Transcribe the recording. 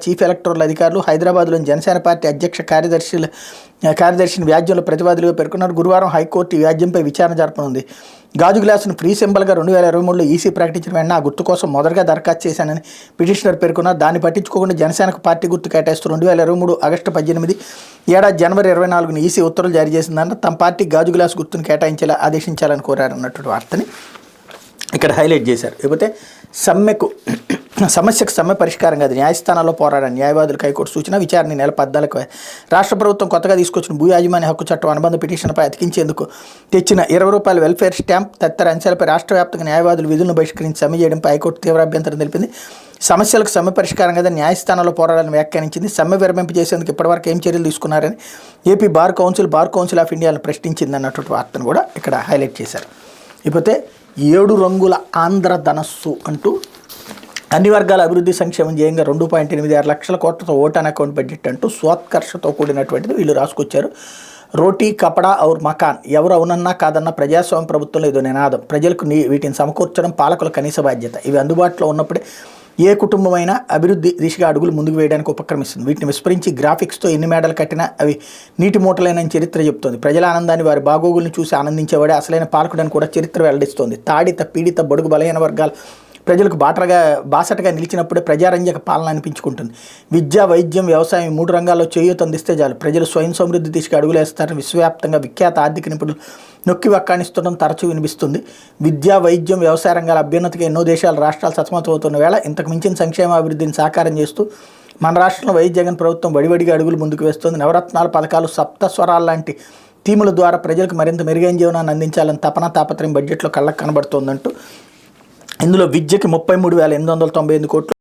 Chief electoral అధికారులు హైదరాబాద్లోని Janasena party అధ్యక్ష కార్యదర్శిని వ్యాజ్యంలో ప్రతివాదులుగా పేర్కొన్నారు. గురువారం హైకోర్టు ఈ వ్యాజ్యంపై విచారణ జరపనుంది. గాజు గ్లాసును ఫ్రీ సింబల్గా 2023లో ఈసీ ప్రకటించిన వెంటనే ఆ గుర్తు కోసం మొదటగా దరఖాస్తు చేశానని పిటిషనర్ పేర్కొన్నారు. దాన్ని పట్టించుకోకుండా జనసేనకు పార్టీ గుర్తు కేటాయిస్తూ 2023 ఆగస్టు 18 ఏడాది జనవరి 24న ఈసీ ఉత్తర్వులు జారీ చేసిందన్న తమ పార్టీ గాజు గ్లాసు గుర్తును కేటాయించేలా ఆదేశించాలని కోరారన్నటువంటి వార్తని ఇక్కడ హైలైట్ చేశారు. లేకపోతే సమస్యకు సమ్మె పరిష్కారం కాదు, న్యాయస్థానాల్లో పోరాడారు న్యాయవాదులకు హైకోర్టు సూచన. విచారణ నెల 14 రాష్ట్ర ప్రభుత్వం కొత్తగా తీసుకొచ్చిన భూ యాజమాన్య హక్కు చట్టం అనుబంధ పిటిషన్పై అతికించేందుకు తెచ్చిన ₹20 వెల్ఫేర్ స్టాంప్ తదితర అంశాలపై రాష్ట్ర వ్యాప్తంగా న్యాయవాదులు విధులను బహిష్కరించి సమ్మె చేయడంపై హైకోర్టు తీవ్ర అభ్యంతరం తెలిపింది. సమస్యలకు సమ్మె పరిష్కారం కదా న్యాయస్థానాల్లో పోరాడాలని వ్యాఖ్యానించింది. సమ్మె విరమింపు చేసేందుకు ఇప్పటివరకు ఏం చర్యలు తీసుకున్నారని ఏపీ బార్ కౌన్సిల్ ఆఫ్ ఇండియాను ప్రశ్నించింది అన్నటువంటి వార్తను కూడా ఇక్కడ హైలైట్ చేశారు. ఇకపోతే 7 రంగుల ఆంధ్ర ధనస్సు అంటూ అన్ని వర్గాల అభివృద్ధి సంక్షేమం ధ్యేయంగా 2.86 లక్షల కోట్లతో ఓటాన్ అకౌంట్ బడ్జెట్ అంటూ స్వోత్కర్షతో కూడినటువంటిది వీళ్ళు రాసుకొచ్చారు. రోటీ కపడా ఔర్ మకాన్, ఎవరు అవునన్నా కాదన్నా ప్రజాస్వామ్య ప్రభుత్వంలో ఏదో నినాదం. ప్రజలకు వీటిని సమకూర్చడం పాలకుల కనీస బాధ్యత. ఇవి అందుబాటులో ఉన్నప్పుడే ఏ కుటుంబమైనా అభివృద్ధి దిశగా అడుగులు ముందుకు వేయడానికి ఉపక్రమిస్తుంది. వీటిని విస్మరించి గ్రాఫిక్స్తో ఎన్ని మేడలు కట్టినా అవి నీటి మూటలైనని చరిత్ర చెబుతోంది. ప్రజల ఆనందాన్ని వారి బాగోగులను చూసి ఆనందించేవాడే అసలైన పాలకుడని కూడా చరిత్ర వెల్లడిస్తోంది. తాడిత పీడిత బడుగు బలహీన వర్గాలు ప్రజలకు బాసటగా నిలిచినప్పుడే ప్రజారంజక పాలన అనిపించుకుంటుంది. విద్య, వైద్యం, వ్యవసాయం 3 రంగాల్లో చేయూత అందిస్తే చాలు ప్రజలు స్వయం సమృద్ధి దిశగా అడుగులేస్తారని విశ్వవ్యాప్తంగా విఖ్యాత ఆర్థిక నిపుణులు నొక్కి వక్కాణిస్తుండడం తరచూ వినిపిస్తుంది. విద్య, వైద్యం, వ్యవసాయ రంగాల అభ్యున్నతికి ఎన్నో రాష్ట్రాలు సతమతమవుతున్న వేళ ఇంతకు మించిన సంక్షేమ అభివృద్ధిని సాకారం చేస్తూ మన రాష్ట్రంలో వైఎస్ జగన్ ప్రభుత్వం వడివడిగా అడుగులు ముందుకు వేస్తుంది. నవరత్నాల పథకాలు, సప్తస్వరాల లాంటి థీముల ద్వారా ప్రజలకు మరింత మెరుగైన జీవనాన్ని అందించాలని తాపత్రయం బడ్జెట్లో కళ్ళకు కనబడుతోందంటూ ఇందులో విద్యకి 33,898 కోట్లు